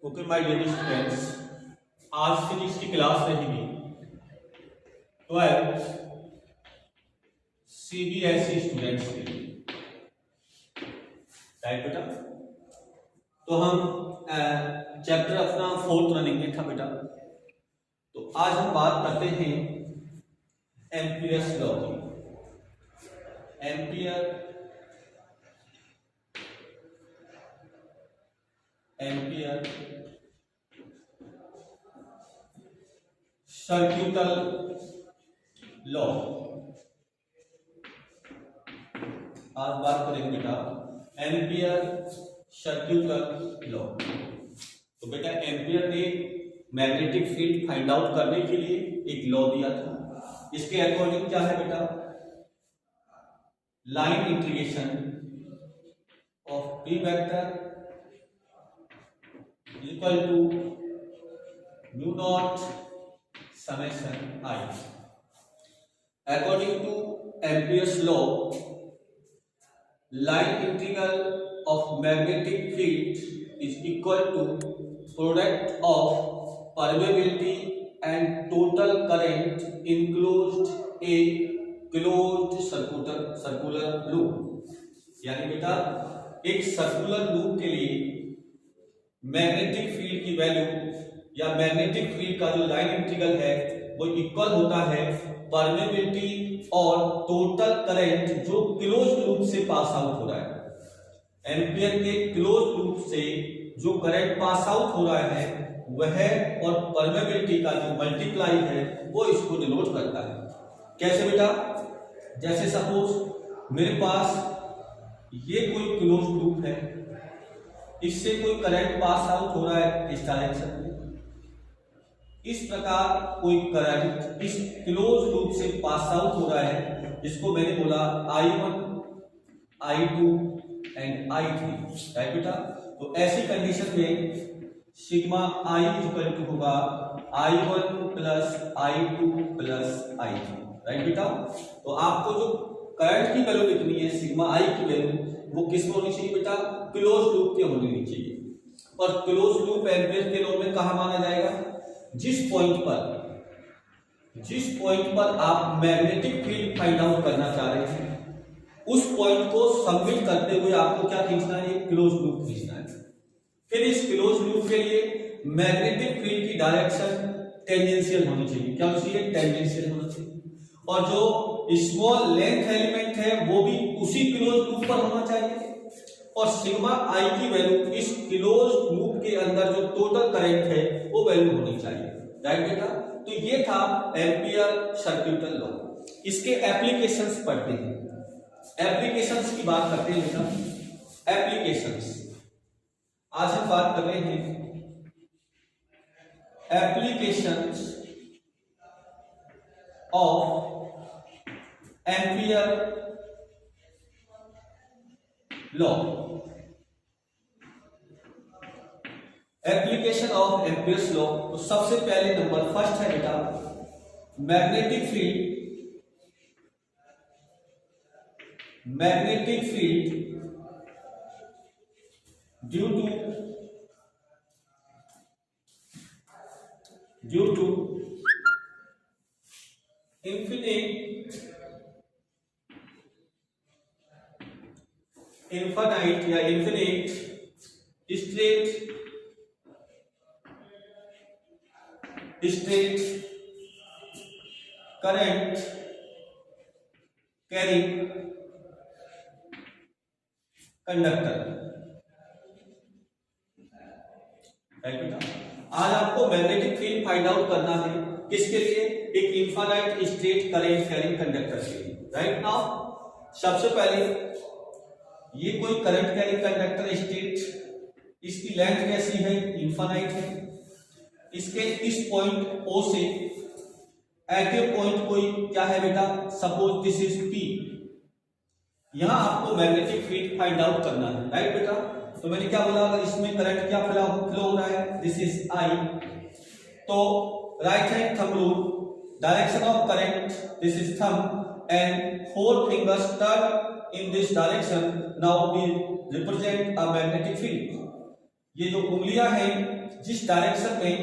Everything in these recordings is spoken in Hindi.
ओके माय डियर स्टूडेंट्स, आज से जिसकी क्लास रहेगी 12 सीबीएसई स्टूडेंट्स के लिए, राइट बेटा। तो हम चैप्टर अपना 4th रनिंग में था बेटा। तो आज हम बात करते हैं एम्पियर्स लॉ की। एम्पियर सर्क्यूटल लॉ आज बात करेंगे बेटा एम्पियर सर्क्यूटल लॉ। तो बेटा एम्पियर ने मैग्नेटिक फील्ड फाइंड आउट करने के लिए एक लॉ दिया था। इसके अकॉर्डिंग क्या है बेटा, line integration of P vector equal to mu naught summation I. According to Ampere's law, line integral of magnetic field is equal to product of permeability and total current enclosed a closed circular loop। यानी बेटा एक सर्कुलर लूप के लिए मैग्नेटिक फील्ड की वैल्यू या मैग्नेटिक फील्ड का जो लाइन इंटीग्रल है वो इक्वल होता है परमेबिलिटी और टोटल करंट जो क्लोज लूप से पास आउट हो रहा है। एम्पियर के क्लोज लूप से जो करंट पास आउट हो रहा है वह और परमेबिलिटी का जो मल्टीप्लाई है वो इसको डिनोट करता है। कैसे बेटा, जैसे सपोज मेरे पास ये कोई क्लोज लूप है, इससे कोई करंट पास आउट हो रहा है इस डायरेक्शन में। इस प्रकार कोई करंट इस क्लोज लूप से पास आउट हो रहा है जिसको मैंने बोला I1, I2 and I3, right बेटा। तो ऐसी कंडीशन में सिग्मा I इक्वल टू होगा I1 plus I2 plus I3, right बेटा। तो आपको जो करंट की वैल्यू लिखनी है सिग्मा I की वैल्यू वो किस में होनी चाहिए बेटा, क्लोज लूप के होनी चाहिए। और क्लोज लूप एम्पियर के लॉ में कहा माना जाएगा, जिस पॉइंट पर आप मैग्नेटिक फील्ड फाइंड आउट करना चाह रहे हैं उस पॉइंट को सबमिट करते हुए आपको क्या खींचना है, क्लोज लूप खींचना है। फिर इस क्लोज लूप के लिए मैग्नेटिक फील्ड की डायरेक्शन टेंजेंशियल होनी चाहिए। क्या होनी चाहिए, टेंजेंशियल होना चाहिए। और जो स्मॉल लेंथ एलिमेंट है वो भी उसी क्लोज लूप पर होना चाहिए। और सिग्मा आई की वैल्यू इस क्लोज लूप के अंदर जो टोटल करंट है वो वैल्यू होनी चाहिए, राइट बेटा। तो ये था एम्पियर सर्क्यूटल लॉ। इसके एप्लीकेशंस पढ़ते हैं। एप्लीकेशंस की बात करते हैं बेटा। एप्लीकेशंस आज हम बात कर रहे हैं applications of Ampere law. Application of Ampere's law. तो सबसे पहले नंबर फर्स्ट है बेटा magnetic field due to infinite या infinite straight current carrying conductor, right बेटा। आज आपको मैग्नेटिक फील्ड फाइंड आउट करना है किसके लिए, एक infinite straight current carrying conductor के लिए, राइट। नाउ सबसे पहले ये कोई करंट कैरिंग कंडक्टर स्ट्रेट, इसकी लेंथ कैसी है, इनफाइनाइट है। इसके इस पॉइंट O से एट ए पॉइंट कोई क्या है बेटा, सपोज दिस इज P। यहां आपको मैग्नेटिक फील्ड फाइंड आउट करना है, राइट बेटा। तो मैंने क्या बोला, अगर इसमें करंट क्या फ्लो हो रहा है, दिस इज I। तो right hand thumb rule direction of current, this is thumb, and 4 fingers turn in this direction. Now we represent a magnetic field. ये जो उंगलियां हैं जिस डायरेक्शन में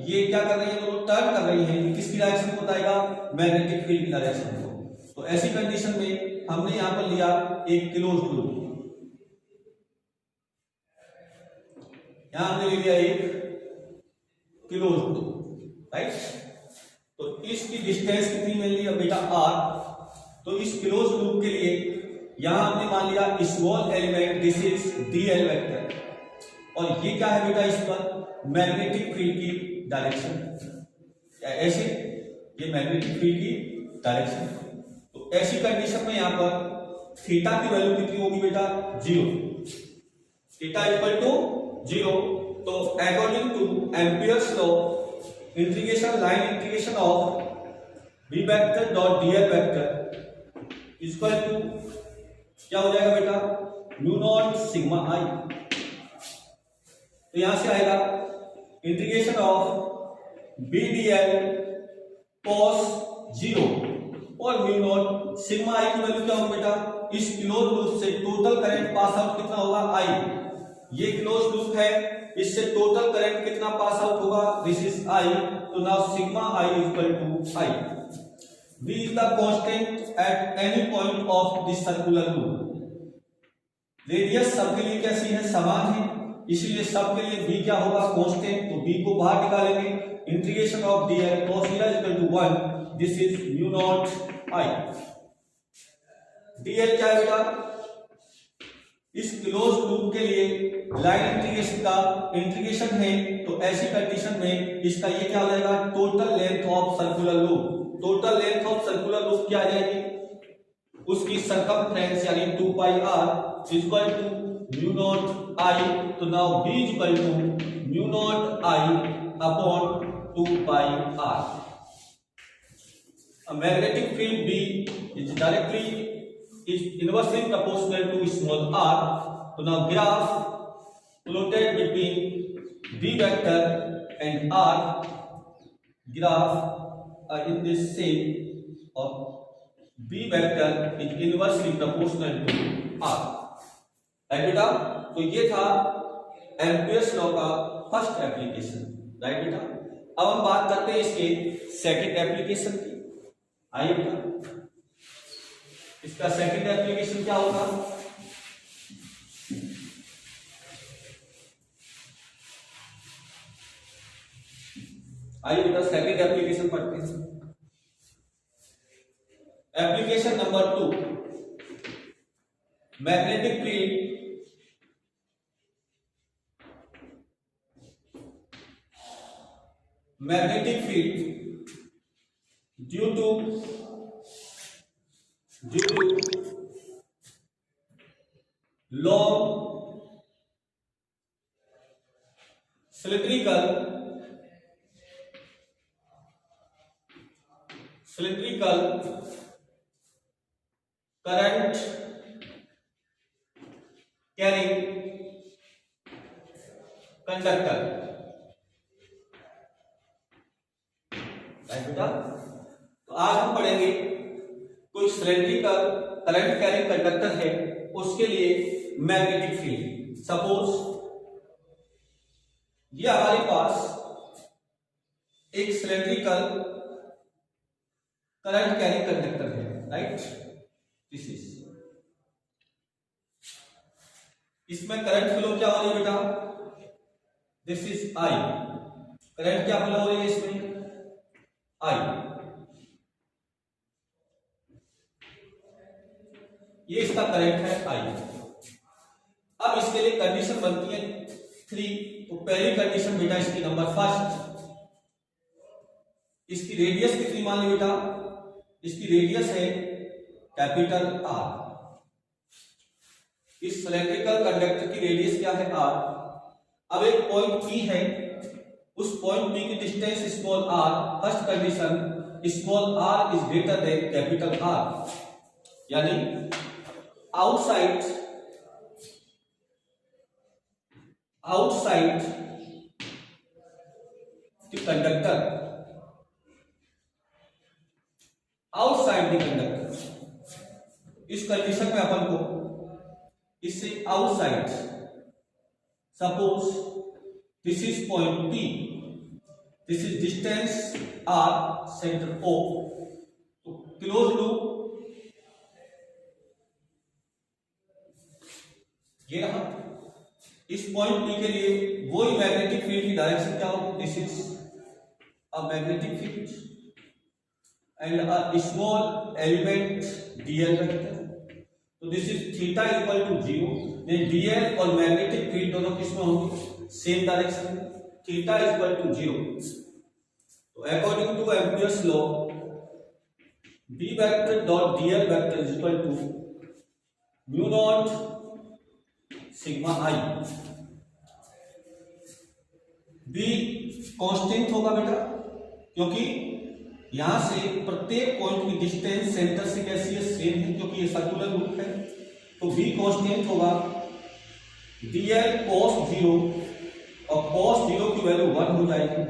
ये क्या कर रही है, दोनों टर्न कर रही हैं, किसकी डायरेक्शन को बताएगा, मैग्नेटिक फील्ड की डायरेक्शन को। तो ऐसी कंडीशन में हमने यहां पर लिया एक क्लोज्ड लूप, यहां हमने ले लिया एक क्लोज्ड लूप, राइट। तो इसकी डिस्टेंस कितनी मिल रही है बेटा, r। तो इस क्लोज्ड लूप के लिए यहां हमने मान लिया small element, this is dl vector, और ये क्या है बेटा, इस पर मैग्नेटिक फील्ड की डायरेक्शन, ऐसे ये मैग्नेटिक फील्ड की डायरेक्शन। तो ऐसी कंडीशन में यहां पर थीटा की वैल्यू कितनी होगी बेटा, 0, थीटा इक्वल टू 0। तो according to Ampere's law, integration line integration of v vector dot dl vector equal to क्या हो जाएगा बेटा, म्यू नॉट सिग्मा i। तो यहां से आएगा integration of b dl cos 0 और म्यू नॉट सिग्मा i की वैल्यू क्या होगी बेटा, इस क्लोज लूप से टोटल करंट पास आउट कितना होगा, i। ये क्लोज लूप है, इससे टोटल करंट कितना पास आउट होगा, दिस इज i। तो now sigma i equal to i। v is the constant at any point of this circular loop. Radius सबके लिए कैसी है, समान है, इसलिए सबके लिए v क्या होगा, कांस्टेंट। तो v को बाहर निकालेंगे, integration of dl cos theta equal to 1, this is mu naught i। dl क्या है बेटा, इस क्लोज लूप के लिए लाइन इंटीग्रेशन का इंटीग्रेशन है, तो ऐसी कंडीशन में इसका ये क्या हो जाएगा, total length of circular loop. Total length of circular loop क्या आ जाएगी, उसकी सरकमफ्रेंस यानी 2 pi r equal to mu naught i। तो now v equal to mu naught i upon 2 pi r। A magnetic field B is inversely proportional to small r. So now graph plotted between B vector and r, graph in this shape of B vector is inversely proportional to r. Right बेटा, तो ये था एम्पियर्स लॉ का फर्स्ट एप्लीकेशन, राइट बेटा। अब हम बात करते हैं इसके सेकंड एप्लीकेशन की। आइए बेटा, इसका सेकंड एप्लीकेशन क्या होगा, आइए बेटा सेकंड एप्लीकेशन पढ़ते हैं। Application number 2, magnetic field due to long cylindrical current carrying conductor, right बेटा। तो आज हम पढ़ेंगे कोई सिलेंड्रिकल करंट कैरिंग कंडक्टर है, उसके लिए मैग्नेटिक फील्ड। सपोज ये हमारे पास एक सिलेंड्रिकल करंट कैरिंग कंडक्टर है, राइट। दिस इज, इसमें करंट फ्लो क्या हो रही है बेटा, दिस इज आई। करंट क्या फ्लो हो रही है इसमें, आई। ये इसका करंट है आई। अब इसके लिए कंडीशन बनती है 3। तो पहली कंडीशन बेटा इसकी नंबर फर्स्ट, इसकी रेडियस कितनी मान ली बेटा, इसकी रेडियस है कैपिटल आर। इस सिलेंड्रिकल कंडक्टर की रेडियस क्या है, आर। अब एक पॉइंट पी है, उस पॉइंट पी की distance small R. First condition, small R is greater than capital R, यानी outside the conductor outside the conductor, इस कंडीशन में अपन को इससे outside, suppose this is point P, this is distance R, centre O, तो क्लोज लूप ये रहा। इस पॉइंट P के लिए वही मैग्नेटिक फील्ड की डायरेक्शन क्या होगी, this is a magnetic field and a small element dl vector, तो this is theta equal to 0, then dl और मैग्नेटिक फील्ड दोनों किसमें होंगे, सेम डायरेक्शन में, थीटा इक्वल टू 0। तो according to Ampere's law b vector dot dl vector is equal to mu naught sigma i। b constant होगा बेटा, क्योंकि यहां से प्रत्येक पॉइंट की डिस्टेंस सेंटर से कैसी है, सेम है, क्योंकि ये सर्कुलर लूप है। तो b कांस्टेंट होगा dl cos 0, और cos 0 की वैल्यू 1 हो जाएगी,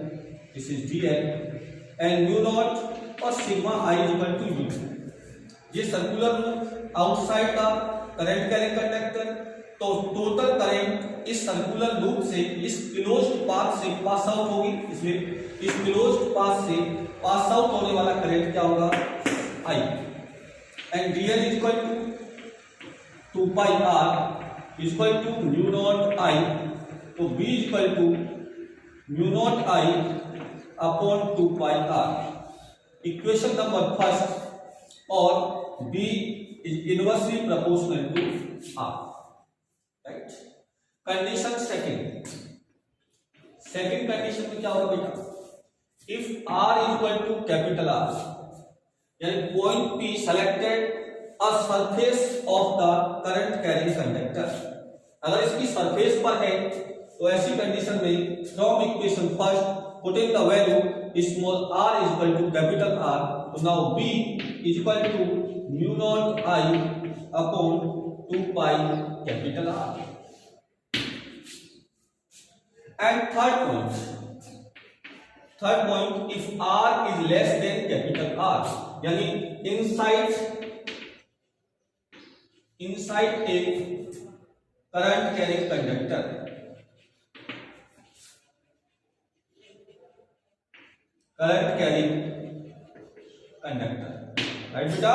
this is dl, and mu not और sigma i equal to u। ये सर्कुलर लूप, आउटसाइड का करंट कैरिंग कंडक्टर, तो टोटल करंट इस सर्कुलर लूप से, इस क्लोज्ड पाथ से पास आउट होगी, इसलिए इस क्लोज्ड पाथ से पास आउट होने वाला करंट क्या होगा, I, and dl is equal to 2 pi r is equal to mu naught I, तो b is equal to mu naught I upon 2 pi r, equation number first, और b is inversely proportional to r, right. Condition second, second condition में क्या होगा बेटा, if r is equal to capital R, यानी point P selected a surface of the current carrying conductor, अगर इसकी सरफेस पर है तो ऐसी कंडीशन में from equation first putting the value small r is equal to capital R, तो now B is equal to mu naught I upon 2 pi capital R। And third point, if r is less than capital R, यानी inside a current carrying conductor, right बेटा।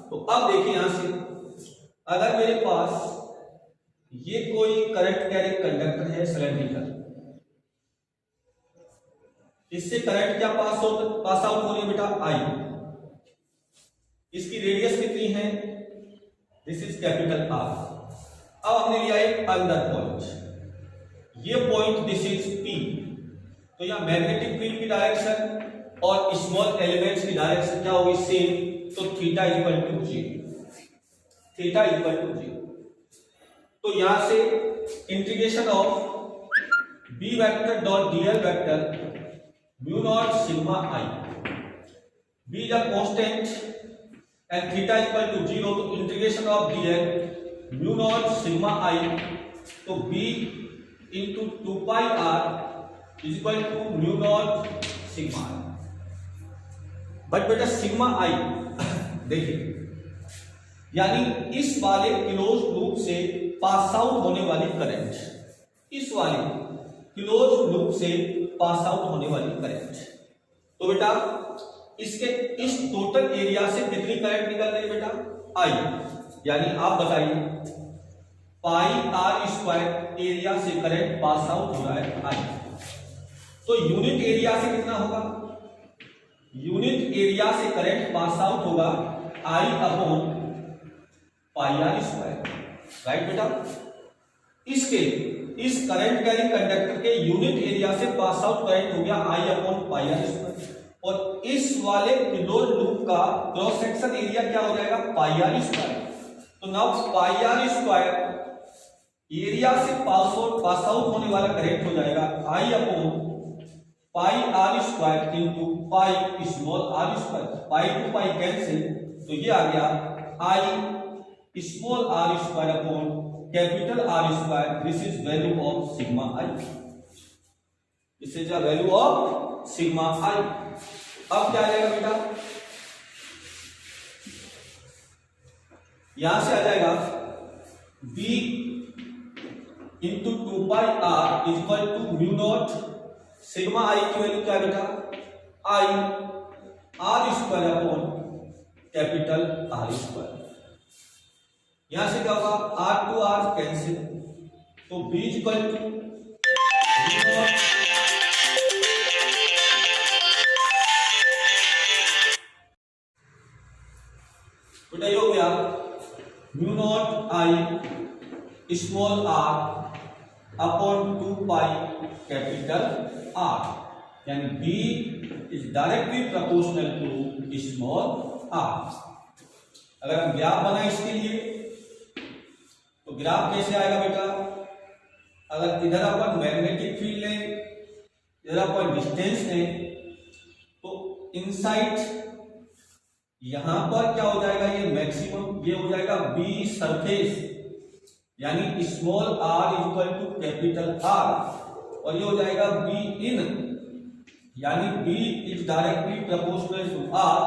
तो अब देखिए यहां से, अगर मेरे पास ये कोई करंट कैरिंग कंडक्टर है सिलेंड्रिकल, इससे करंट क्या पास आउट हो रही है बेटा, I, इसकी रेडियस कितनी है, दिस इज कैपिटल R। अब हमने लिया एक अंदर पॉइंट, ये पॉइंट दिस इज P, तो यहां मैग्नेटिक फील्ड की डायरेक्शन और स्मॉल एलिमेंट्स की डायरेक्शन क्या होगी, सेम, तो थीटा इक्वल टू 0। तो यहां से integration of b vector dot dl vector mu naught sigma I, b is a constant and theta equal to 0, तो integration of dl mu naught sigma I, तो b into 2 pi r is equal to mu naught sigma I। But बेटा सिग्मा I देखिए, यानी इस वाले क्लोज लूप से पास आउट होने वाली करंट, इस वाले क्लोज लूप से पास आउट होने वाली करंट, तो बेटा इसके इस टोटल एरिया से कितनी करंट निकल रही है बेटा, I, यानी आप बताइए पाई r स्क्वायर एरिया से करंट पास आउट हो रहा है I, तो यूनिट एरिया से कितना होगा, यूनिट एरिया से करंट पास आउट होगा I upon pi r square, right बेटा। इसके इस करंट कैरिंग कंडक्टर के यूनिट एरिया से पास आउट करंट हो गया I upon pi r square, और इस वाले क्लोज लूप का क्रॉस सेक्शन एरिया क्या हो जाएगा, पाई r स्क्वायर। तो नाउ पाई r स्क्वायर एरिया से पास आउट होने वाला करंट हो जाएगा I upon pi r square into pi small r square, pi to pi cancel, तो ये आ गया I small r square upon capital R square, this is value of sigma I, this is the value of sigma I। अब क्या आएगा बेटा, यहां से आ जाएगा B into 2 pi r is equal to mu naught sigma i की वैल्यू क्या बेटा I r square upon capital R square. यहां से क्या होगा r टू r कैंसिल, तो B is equal to mu naught बेटा ये हो गया mu naught I small r upon 2 pi capital R, यानी B is directly proportional to small r। अगर हम ग्राफ बनाए इसके लिए तो ग्राफ कैसे आएगा बेटा, अगर इधर अपन मैग्नेटिक फील्ड लें, इधर अपन डिस्टेंस लें, तो इनसाइड यहां पर क्या हो जाएगा, ये मैक्सिमम, ये हो जाएगा B सरफेस यानी small r equal to capital R, और ये हो जाएगा B इन यानी B is directly proportional to R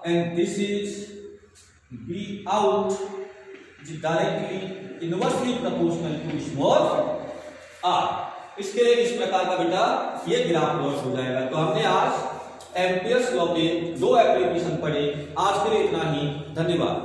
and this is B out is directly inversely proportional to small r। इसके लिए इस प्रकार का बेटा ये ग्राफ प्लॉट हो जाएगा। तो हमने आज एम्पियर्स लॉ के 2 एप्लीकेशन पढ़े। आज के लिए इतना ही, धन्यवाद।